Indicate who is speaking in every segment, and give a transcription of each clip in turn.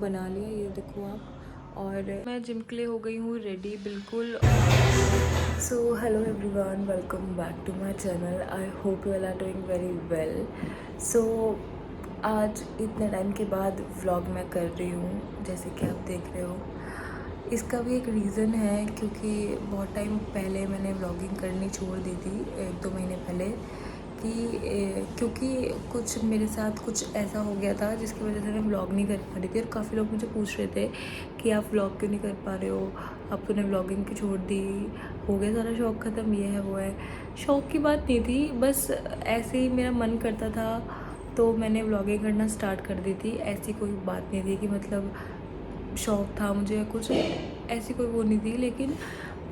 Speaker 1: बना लिया, ये देखो आप। और मैं जिम के लिए हो गई हूँ रेडी बिल्कुल। So hello everyone, welcome back to my channel. I hope you all are doing very well. So आज इतने टाइम के बाद व्लॉग मैं कर रही हूँ, जैसे कि आप देख रहे हो। इसका भी एक रीज़न है, क्योंकि बहुत टाइम पहले मैंने व्लॉगिंग करनी छोड़ दी थी, 1-2 महीने पहले, क्योंकि कुछ मेरे साथ कुछ ऐसा हो गया था जिसकी वजह से मैं व्लॉग नहीं कर पा रही थी। और काफ़ी लोग मुझे पूछ रहे थे कि आप व्लॉग क्यों नहीं कर पा रहे हो, अब तूने व्लॉगिंग की छोड़ दी, हो गया सारा शौक़ ख़त्म, ये है वो है। शौक़ की बात नहीं थी, बस ऐसे ही मेरा मन करता था तो मैंने व्लॉगिंग करना स्टार्ट कर दी थी। ऐसी कोई बात नहीं थी कि मतलब शौक़ था मुझे या कुछ, ऐसी कोई वो नहीं थी। लेकिन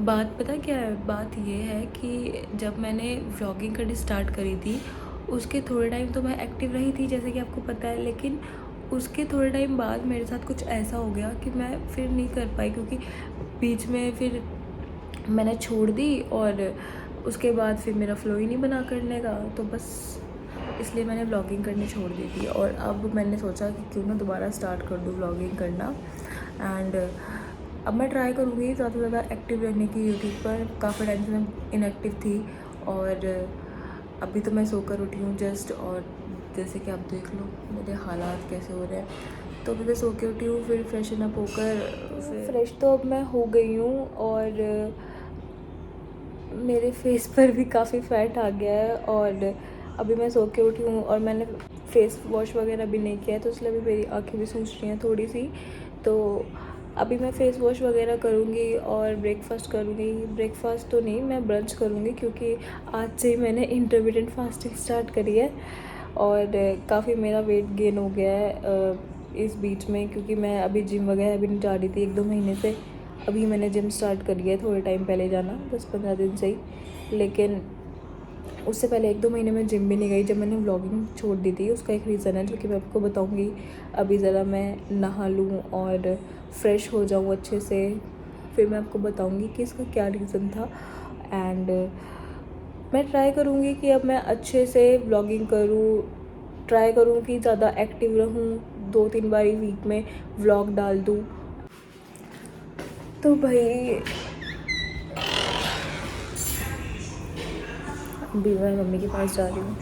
Speaker 1: बात पता क्या है, बात ये है कि जब मैंने व्लॉगिंग करनी स्टार्ट करी थी, उसके थोड़े टाइम तो मैं एक्टिव रही थी, जैसे कि आपको पता है। लेकिन उसके थोड़े टाइम बाद मेरे साथ कुछ ऐसा हो गया कि मैं फिर नहीं कर पाई, क्योंकि बीच में फिर मैंने छोड़ दी और उसके बाद फिर मेरा फ्लो ही नहीं बना करने का, तो बस इसलिए मैंने व्लॉगिंग करनी छोड़ दी थी। और अब मैंने सोचा कि क्यों ना दोबारा स्टार्ट कर दूँ व्लॉगिंग करना। एंड अब मैं ट्राई करूँगी ज़्यादा से ज़्यादा एक्टिव रहने की यूट्यूब पर। काफ़ी टाइम से मैं इनएक्टिव थी और अभी तो मैं सोकर उठी हूँ जस्ट। और जैसे कि आप देख लो मेरे हालात कैसे हो रहे हैं। तो अभी मैं सो के उठी हूँ, फिर फ्रेशन अप होकर फ्रेश तो अब मैं हो गई हूँ। और मेरे फेस पर भी काफ़ी फैट आ गया है। और अभी मैं सो के उठी हूँ और मैंने फेस वॉश वगैरह भी नहीं किया है, तो इसलिए अभी मेरी आँखें भी सूज रही हैं थोड़ी सी। तो अभी मैं फ़ेस वॉश वगैरह करूँगी और ब्रेकफ़ास्ट करूँगी। ब्रेकफ़ास्ट तो नहीं, मैं ब्रंच करूँगी, क्योंकि आज से ही मैंने इंटरमिटेंट फास्टिंग स्टार्ट करी है। और काफ़ी मेरा वेट गेन हो गया है इस बीच में, क्योंकि मैं अभी जिम वगैरह भी नहीं जा रही थी 1-2 महीने से। अभी मैंने जिम स्टार्ट करी है थोड़े टाइम पहले जाना, 10-15 दिन से ही। लेकिन उससे पहले 1-2 महीने में जिम भी नहीं गई, जब मैंने व्लॉगिंग छोड़ दी थी। उसका एक रीज़न है जो कि मैं आपको बताऊंगी। अभी ज़रा मैं नहा लूँ और फ्रेश हो जाऊँ अच्छे से, फिर मैं आपको बताऊंगी कि इसका क्या रीज़न था। एंड मैं ट्राई करूँगी कि अब मैं अच्छे से व्लॉगिंग करूँ, ट्राई करूँ कि ज़्यादा एक्टिव रहूँ, 2-3 बारी वीक में व्लॉग डाल दूँ। तो भाई अभी मैं मम्मी के पास जा रही हूँ।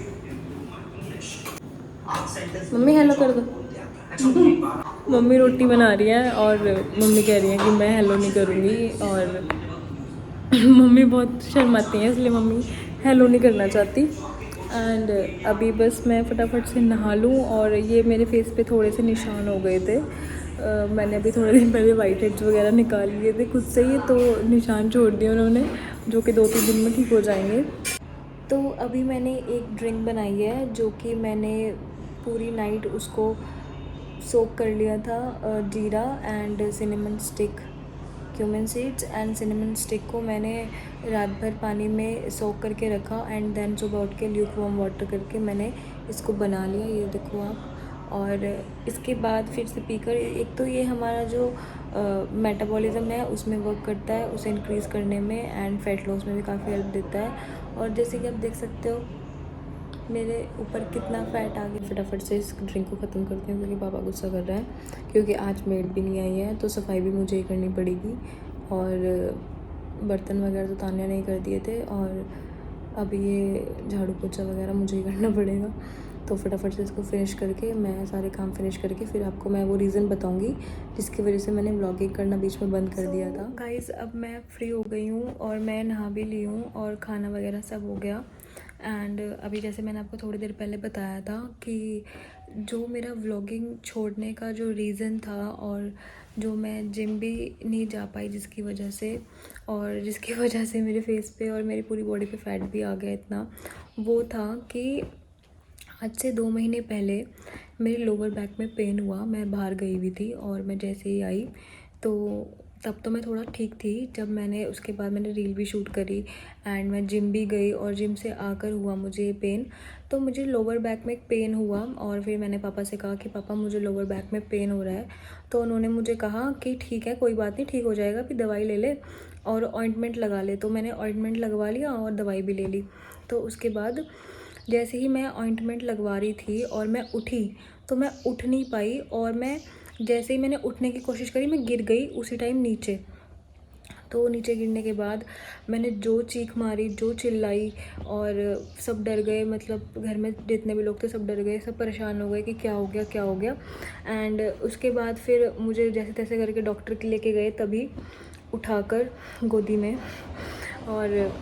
Speaker 1: मम्मी हेलो कर दो। मम्मी रोटी बना रही है और मम्मी कह रही है कि मैं हेलो नहीं करूँगी। और मम्मी बहुत शर्माती हैं, इसलिए मम्मी हेलो नहीं करना चाहती। एंड अभी बस मैं फटाफट से नहा लूँ। और ये मेरे फेस पे थोड़े से निशान हो गए थे। मैंने अभी थोड़े दिन पहले वाइट हेड्स वगैरह निकाल लिए थे खुद से ही, तो निशान छोड़ दिए उन्होंने, जो कि 2-3 दिन में ठीक हो जाएंगे। तो अभी मैंने एक ड्रिंक बनाई है, जो कि मैंने पूरी नाइट उसको सोक कर लिया था। जीरा and cinnamon stick, cumin seeds and cinnamon stick को मैंने रात भर पानी में सोक करके रखा। एंड देन सुबह उठ के ल्यूक वार्म वाटर करके मैंने इसको बना लिया, ये देखो आप। और इसके बाद फिर से पीकर, एक तो ये हमारा जो मेटाबॉलिज्म है उसमें वर्क करता है, उसे इंक्रीज़ करने में, एंड फैट लॉस में भी काफ़ी हेल्प देता है। और जैसे कि आप देख सकते हो मेरे ऊपर कितना फ़ैट आ गया। फटाफट से इस ड्रिंक को ख़त्म करती हूँ, क्योंकि पापा गुस्सा कर रहे हैं, क्योंकि आज मेड भी नहीं आई है, तो सफाई भी मुझे ही करनी पड़ेगी। और बर्तन वगैरह तो तान्या नहीं कर दिए थे, और अभी ये झाड़ू पोछा वगैरह मुझे ही करना पड़ेगा। तो फटाफट से इसको फिनिश करके, मैं सारे काम फिनिश करके, फिर आपको मैं वो रीज़न बताऊंगी जिसकी वजह से मैंने व्लॉगिंग करना बीच में बंद कर दिया था। गाइज़, अब मैं फ्री हो गई हूँ और मैं नहा भी ली हूँ और खाना वगैरह सब हो गया। एंड अभी जैसे मैंने आपको थोड़ी देर पहले बताया था कि जो मेरा व्लॉगिंग छोड़ने का जो रीज़न था, और जो मैं जिम भी नहीं जा पाई जिसकी वजह से, और जिसकी वजह से मेरे फेस पे और मेरी पूरी बॉडी पे फैट भी आ गया इतना, वो था कि आज से 2 महीने पहले मेरे लोअर बैक में पेन हुआ। मैं बाहर गई हुई थी और मैं जैसे ही आई तो तब तो मैं थोड़ा ठीक थी। जब मैंने उसके बाद मैंने रील भी शूट करी एंड मैं जिम भी गई, और जिम से आकर हुआ मुझे पेन। तो मुझे लोअर बैक में एक पेन हुआ, और फिर मैंने पापा से कहा कि पापा मुझे लोअर बैक में पेन हो रहा है। तो उन्होंने मुझे कहा कि ठीक है, कोई बात नहीं, ठीक हो जाएगा, फिर दवाई ले ले और ऑइंटमेंट लगा ले। तो मैंने ऑइंटमेंट लगवा लिया और दवाई भी ले ली। तो उसके बाद जैसे ही मैं ऑइंटमेंट लगवा रही थी और मैं उठी, तो मैं उठ नहीं पाई, और मैं जैसे ही मैंने उठने की कोशिश करी मैं गिर गई उसी टाइम नीचे। तो नीचे गिरने के बाद मैंने जो चीख मारी, जो चिल्लाई, और सब डर गए, मतलब घर में जितने भी लोग थे सब डर गए, सब परेशान हो गए कि क्या हो गया क्या हो गया। एंड उसके बाद फिर मुझे जैसे तैसे करके डॉक्टर के लेके गए, तभी उठाकर गोदी में, और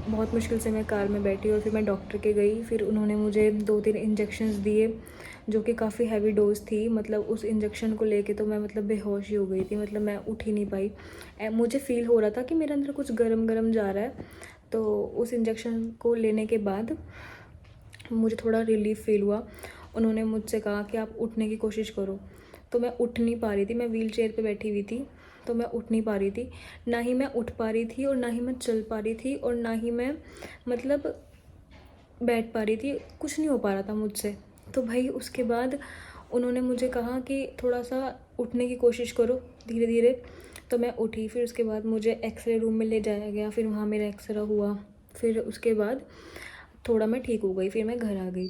Speaker 1: बहुत मुश्किल से मैं कार में बैठी और फिर मैं डॉक्टर के गई। फिर उन्होंने मुझे 2-3 इंजेक्शंस दिए जो कि काफ़ी हैवी डोज थी। मतलब उस इंजेक्शन को लेके तो मैं मतलब बेहोश ही हो गई थी, मतलब मैं उठ ही नहीं पाई। मुझे फ़ील हो रहा था कि मेरे अंदर कुछ गरम गरम जा रहा है। तो उस इंजेक्शन को लेने के बाद मुझे थोड़ा रिलीफ फील हुआ। उन्होंने मुझसे कहा कि आप उठने की कोशिश करो। तो मैं उठ नहीं पा रही थी, मैं व्हील चेयर पर बैठी हुई थी, तो मैं उठ नहीं पा रही थी। ना ही मैं उठ पा रही थी और ना ही मैं चल पा रही थी और ना ही मैं मतलब बैठ पा रही थी, कुछ नहीं हो पा रहा था मुझसे। तो भाई उसके बाद उन्होंने मुझे कहा कि थोड़ा सा उठने की कोशिश करो धीरे धीरे। तो मैं उठी। फिर उसके बाद मुझे एक्सरे रूम में ले जाया गया, फिर वहाँ मेरा एक्सरा हुआ। फिर उसके बाद थोड़ा मैं ठीक हो गई, फिर मैं घर आ गई।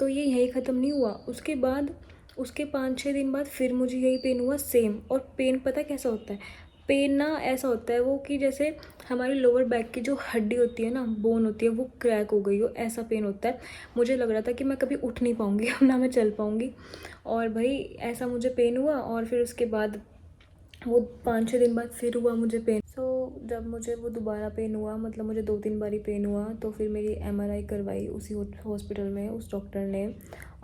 Speaker 1: तो ये यहीं ख़त्म नहीं हुआ। उसके बाद उसके 5-6 दिन बाद फिर मुझे यही पेन हुआ सेम। और पेन पता कैसा होता है? पेन ना ऐसा होता है वो कि जैसे हमारी लोअर बैक की जो हड्डी होती है ना, बोन होती है, वो क्रैक हो गई हो, ऐसा पेन होता है। मुझे लग रहा था कि मैं कभी उठ नहीं पाऊँगी अब, ना मैं चल पाऊँगी। और भाई ऐसा मुझे पेन हुआ। और फिर उसके बाद वो 5-6 दिन बाद फिर हुआ मुझे पेन। जब मुझे वो दोबारा पेन हुआ, मतलब मुझे 2-3 बारी पेन हुआ, तो फिर मेरी MRI करवाई उसी हॉस्पिटल में उस डॉक्टर ने।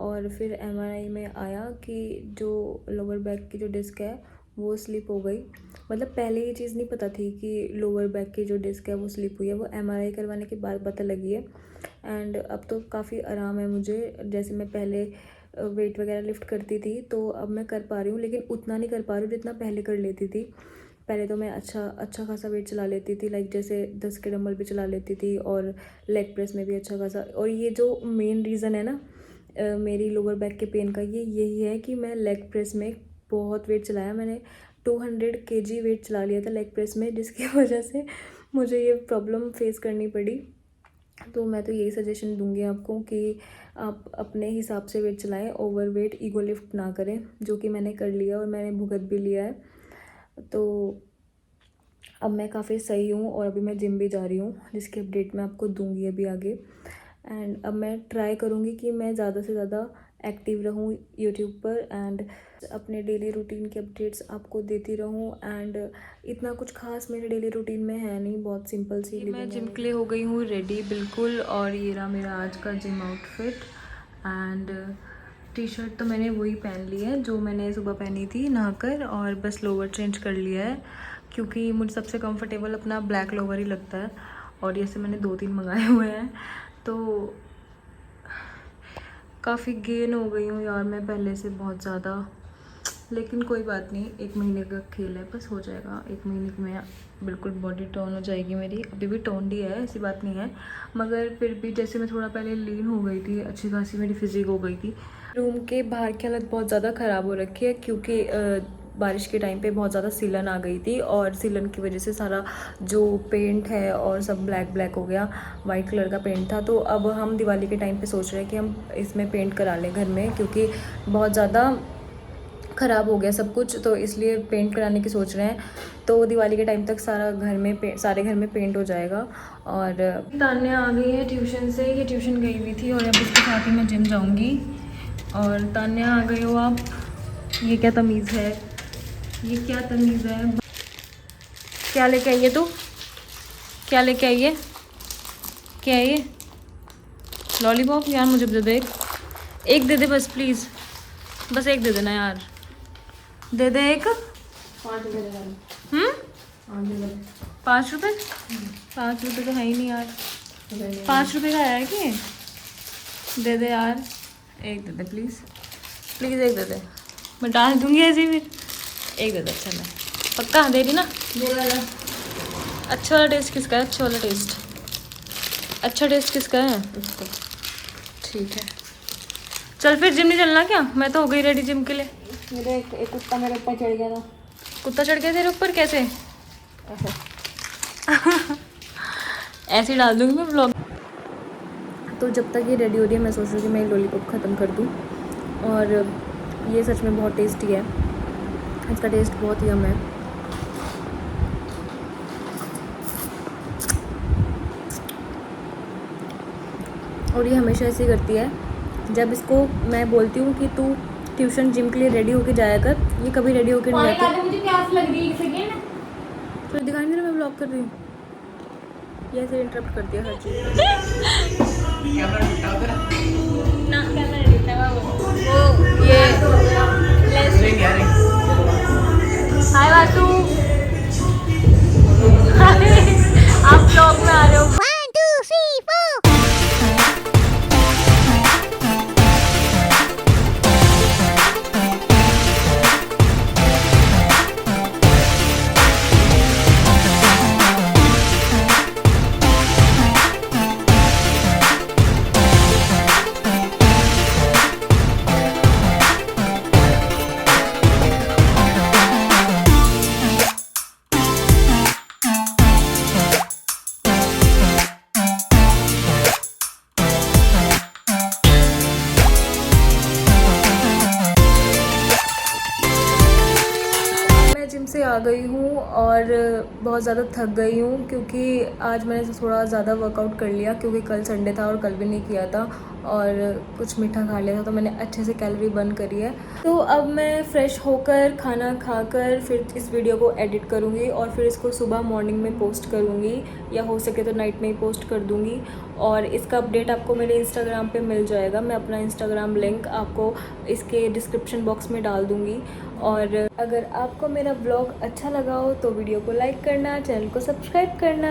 Speaker 1: और फिर MRI में आया कि जो लोअर बैक की जो डिस्क है वो स्लिप हो गई। मतलब पहले ये चीज़ नहीं पता थी कि लोअर बैक की जो डिस्क है वो स्लिप हुई है, वो MRI करवाने के बाद पता लगी है। एंड अब तो काफ़ी आराम है मुझे। जैसे मैं पहले वेट वगैरह लिफ्ट करती थी तो अब मैं कर पा रही हूँ, लेकिन उतना नहीं कर पा रही हूँ जितना पहले कर लेती थी। पहले तो मैं अच्छा खासा वेट चला लेती थी, लाइक जैसे 10 के डंबल भी चला लेती थी और लेग प्रेस में भी अच्छा खासा। और ये जो मेन रीज़न है ना मेरी लोअर बैक के पेन का, ये यही है कि मैं लेग प्रेस में बहुत वेट चलाया। मैंने 200 kg वेट चला लिया था लेग प्रेस में, जिसकी वजह से मुझे ये प्रॉब्लम फेस करनी पड़ी। तो मैं तो यही सजेशन दूंगी आपको कि आप अपने हिसाब से वेट चलाएं, ओवर वेट ईगो लिफ्ट ना करें, जो कि मैंने कर लिया और मैंने भुगत भी लिया है। तो अब मैं काफ़ी सही हूँ और अभी मैं जिम भी जा रही हूँ, जिसकी अपडेट मैं आपको दूंगी अभी आगे। एंड अब मैं ट्राई करूँगी कि मैं ज़्यादा से ज़्यादा एक्टिव रहूँ यूट्यूब पर एंड अपने डेली रूटीन के अपडेट्स आपको देती रहूँ। एंड इतना कुछ खास मेरे डेली रूटीन में है नहीं, बहुत सिंपल सी लिविंग है। मैं जिम के लिए हो गई हूँ रेडी बिल्कुल, और ये रहा मेरा आज का जिम आउटफिट। एंड टी-शर्ट तो मैंने वही पहन ली है जो मैंने सुबह पहनी थी नहाकर, और बस लोअर चेंज कर लिया है क्योंकि मुझे सबसे कंफर्टेबल अपना ब्लैक लोअर ही लगता है। और ये से मैंने 2-3 मंगाए हुए हैं। तो काफ़ी गेन हो गई हूँ यार मैं पहले से बहुत ज़्यादा, लेकिन कोई बात नहीं, 1 महीने का खेल है, बस हो जाएगा। 1 महीने में बिल्कुल बॉडी टोन हो जाएगी मेरी। अभी भी टोन्ड ही है, ऐसी बात नहीं है, मगर फिर भी जैसे मैं थोड़ा पहले लीन हो गई थी, अच्छी खासी मेरी फिजिक हो गई थी। रूम के बाहर की हालत बहुत ज़्यादा ख़राब हो रखी है क्योंकि बारिश के टाइम पे बहुत ज़्यादा सीलन आ गई थी, और सीलन की वजह से सारा जो पेंट है और सब ब्लैक हो गया। वाइट कलर का पेंट था। तो अब हम दिवाली के टाइम पे सोच रहे हैं कि हम इसमें पेंट करा लें घर में, क्योंकि बहुत ज़्यादा ख़राब हो गया सब कुछ, तो इसलिए पेंट कराने की सोच रहे हैं। तो दिवाली के टाइम तक सारे घर में पेंट हो जाएगा। और तान्या आ गई है ट्यूशन से, ये ट्यूशन गई हुई थी और अब इसके साथ ही मैं जिम जाऊंगी। और तान्या आ गई हो आप, ये क्या तमीज़ है, ये क्या तमीज़ है? क्या लेके आई है तू? क्या लेके आई है? क्या है ये? लॉलीपॉप? यार मुझे दे दे, एक दे दे बस प्लीज़, बस एक दे देना यार, दे दे एक। 5 रुपये? 5 रुपये? 5 रुपये तो है ही नहीं यार। 5 रुपये का आया है कि? दे दे यार, एक दे दे प्लीज़, प्लीज़ एक दे दे, मैं डाल दूँगी ऐसे ही। फिर एक दे दे, अच्छा मैं पक्का दे रही ना। अच्छा वाला टेस्ट किसका है? अच्छा वाला टेस्ट, अच्छा टेस्ट किसका है? उसका। ठीक है, चल फिर जिम नहीं चलना क्या? मैं तो हो गई रेडी जिम के लिए।
Speaker 2: मेरे एक कुत्ता मेरे ऊपर चढ़ गया था।
Speaker 1: कुत्ता चढ़ गया तेरे ऊपर? कैसे? ऐसे ही डाल दूँगी मैं ब्लॉग। तो जब तक ये रेडी हो रही है मैं सोच रही हूँ कि मैं लॉलीपॉप ख़त्म कर दूँ, और ये सच में बहुत टेस्टी है। इसका टेस्ट बहुत यम है। और ये हमेशा ऐसे ही करती है, जब इसको मैं बोलती हूँ कि तू ट्यूशन जिम के लिए रेडी होके जाया कर, ये कभी रेडी होके नहीं जाती।
Speaker 2: मुझे प्यास लग रही है, एक सेकेंड।
Speaker 1: तो दिखाई नहीं रहा मैं ब्लॉग कर रही हूँ, ये ऐसे इंटरप्ट करती है हर चीज़।
Speaker 2: ना कैमरा दिखता है वो ये हाय वासु, आप ब्लॉग में आ रहे हो। 1 2 3 4
Speaker 1: जिम से आ गई हूँ और बहुत ज़्यादा थक गई हूँ, क्योंकि आज मैंने थोड़ा ज़्यादा वर्कआउट कर लिया, क्योंकि कल संडे था और कल भी नहीं किया था और कुछ मीठा खा लिया था, तो मैंने अच्छे से कैलोरी बर्न करी है। तो अब मैं फ़्रेश होकर खाना खाकर फिर इस वीडियो को एडिट करूँगी और फिर इसको सुबह मॉर्निंग में पोस्ट करूँगी, या हो सके तो नाइट में ही पोस्ट कर दूँगी। और इसका अपडेट आपको मेरे इंस्टाग्राम पे मिल जाएगा, मैं अपना इंस्टाग्राम लिंक आपको इसके डिस्क्रिप्शन बॉक्स में डाल दूँगी। और अगर आपको मेरा ब्लॉग अच्छा लगा हो तो वीडियो को लाइक करना, चैनल को सब्सक्राइब करना।